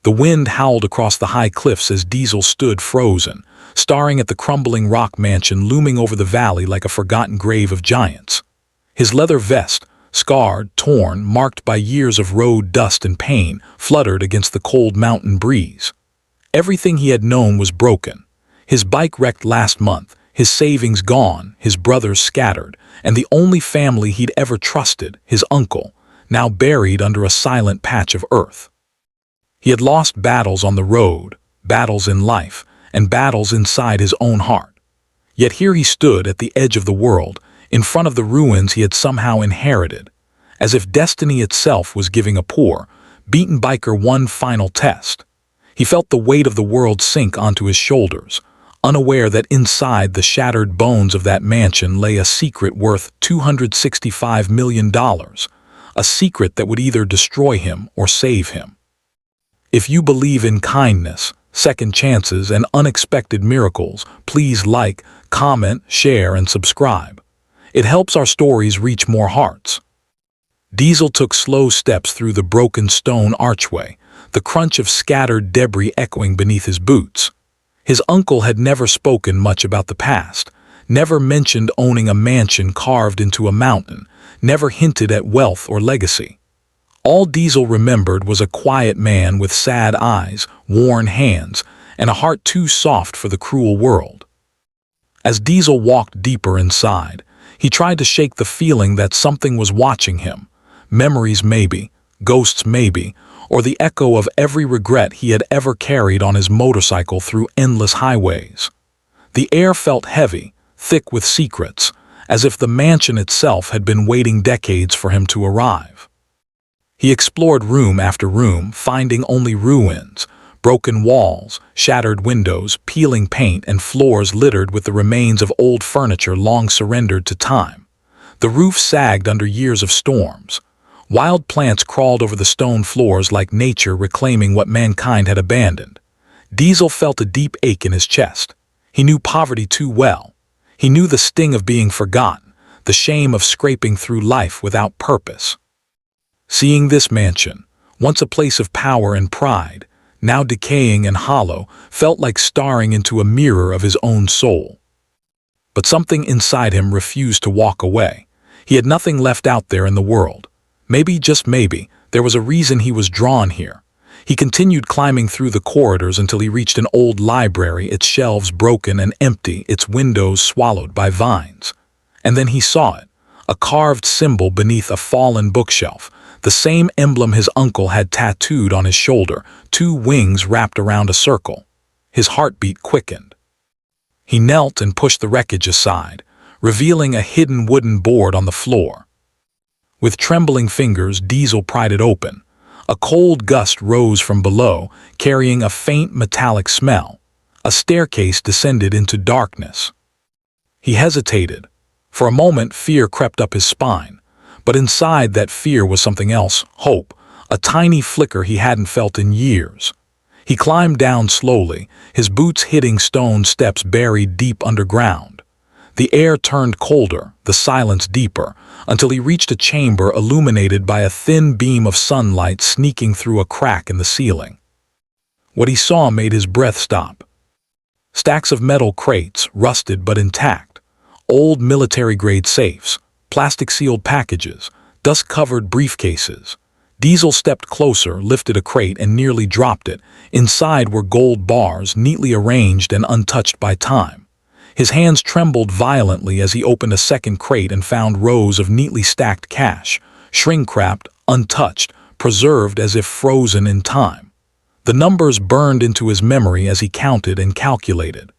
The wind howled across the high cliffs as Diesel stood frozen, staring at the crumbling rock mansion looming over the valley like a forgotten grave of giants. His leather vest, scarred, torn, marked by years of road dust and pain, fluttered against the cold mountain breeze. Everything he had known was broken. His bike wrecked last month, his savings gone, his brothers scattered, and the only family he'd ever trusted, his uncle, now buried under a silent patch of earth. He had lost battles on the road, battles in life, and battles inside his own heart. Yet here he stood at the edge of the world, in front of the ruins he had somehow inherited, as if destiny itself was giving a poor, beaten biker one final test. He felt the weight of the world sink onto his shoulders, unaware that inside the shattered bones of that mansion lay a secret worth $265 million, a secret that would either destroy him or save him. If you believe in kindness, second chances, and unexpected miracles, please like, comment, share, and subscribe. It helps our stories reach more hearts. Diesel took slow steps through the broken stone archway, the crunch of scattered debris echoing beneath his boots. His uncle had never spoken much about the past, never mentioned owning a mansion carved into a mountain, never hinted at wealth or legacy. All Diesel remembered was a quiet man with sad eyes, worn hands, and a heart too soft for the cruel world. As Diesel walked deeper inside, he tried to shake the feeling that something was watching him. Memories maybe, ghosts maybe, or the echo of every regret he had ever carried on his motorcycle through endless highways. The air felt heavy, thick with secrets, as if the mansion itself had been waiting decades for him to arrive. He explored room after room, finding only ruins, broken walls, shattered windows, peeling paint, and floors littered with the remains of old furniture long surrendered to time. The roof sagged under years of storms. Wild plants crawled over the stone floors like nature reclaiming what mankind had abandoned. Diesel felt a deep ache in his chest. He knew poverty too well. He knew the sting of being forgotten, the shame of scraping through life without purpose. Seeing this mansion, once a place of power and pride, now decaying and hollow, felt like staring into a mirror of his own soul. But something inside him refused to walk away. He had nothing left out there in the world. Maybe, just maybe, there was a reason he was drawn here. He continued climbing through the corridors until he reached an old library, its shelves broken and empty, its windows swallowed by vines. And then he saw it, a carved symbol beneath a fallen bookshelf, the same emblem his uncle had tattooed on his shoulder, two wings wrapped around a circle. His heartbeat quickened. He knelt and pushed the wreckage aside, revealing a hidden wooden board on the floor. With trembling fingers, Diesel pried it open. A cold gust rose from below, carrying a faint metallic smell. A staircase descended into darkness. He hesitated. For a moment, fear crept up his spine. But inside that fear was something else, hope, a tiny flicker he hadn't felt in years. He climbed down slowly, his boots hitting stone steps buried deep underground. The air turned colder, the silence deeper, until he reached a chamber illuminated by a thin beam of sunlight sneaking through a crack in the ceiling. What he saw made his breath stop. Stacks of metal crates, rusted but intact, old military-grade safes, plastic-sealed packages, dust-covered briefcases. Diesel stepped closer, lifted a crate, and nearly dropped it. Inside were gold bars, neatly arranged and untouched by time. His hands trembled violently as he opened a second crate and found rows of neatly stacked cash, shrink-wrapped, untouched, preserved as if frozen in time. The numbers burned into his memory as he counted and calculated,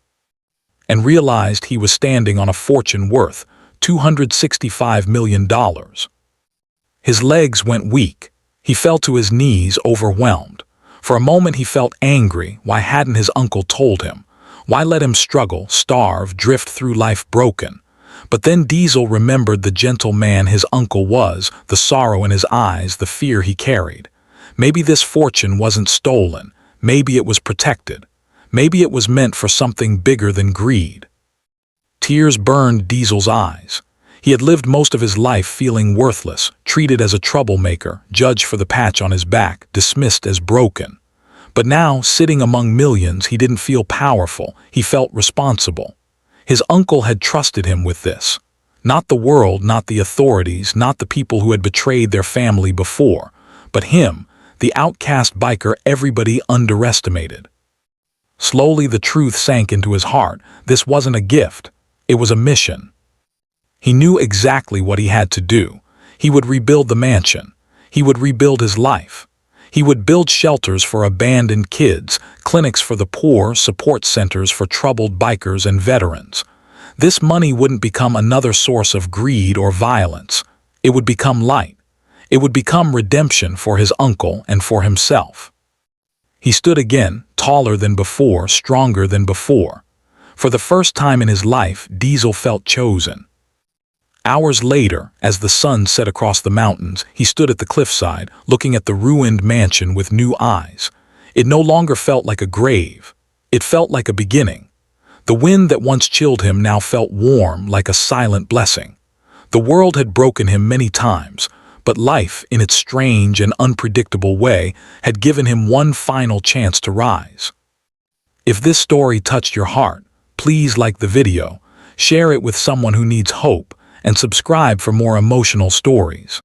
and realized he was standing on a fortune worth $265 million. His legs went weak. He fell to his knees, overwhelmed. For a moment he felt angry. Why hadn't his uncle told him? Why let him struggle, starve, drift through life broken? But then Diesel remembered the gentle man his uncle was, the sorrow in his eyes, the fear he carried. Maybe this fortune wasn't stolen. Maybe it was protected. Maybe it was meant for something bigger than greed. Tears burned Diesel's eyes. He had lived most of his life feeling worthless, treated as a troublemaker, judged for the patch on his back, dismissed as broken. But now, sitting among millions, he didn't feel powerful, he felt responsible. His uncle had trusted him with this. Not the world, not the authorities, not the people who had betrayed their family before, but him, the outcast biker everybody underestimated. Slowly the truth sank into his heart. This wasn't a gift, it was a mission. He knew exactly what he had to do. He would rebuild the mansion. He would rebuild his life. He would build shelters for abandoned kids, clinics for the poor, support centers for troubled bikers and veterans. This money wouldn't become another source of greed or violence. It would become light. It would become redemption for his uncle and for himself. He stood again, taller than before, stronger than before. For the first time in his life, Diesel felt chosen. Hours later, as the sun set across the mountains, he stood at the cliffside, looking at the ruined mansion with new eyes. It no longer felt like a grave. It felt like a beginning. The wind that once chilled him now felt warm, like a silent blessing. The world had broken him many times, but life, in its strange and unpredictable way, had given him one final chance to rise. If this story touched your heart, please like the video, share it with someone who needs hope, and subscribe for more emotional stories.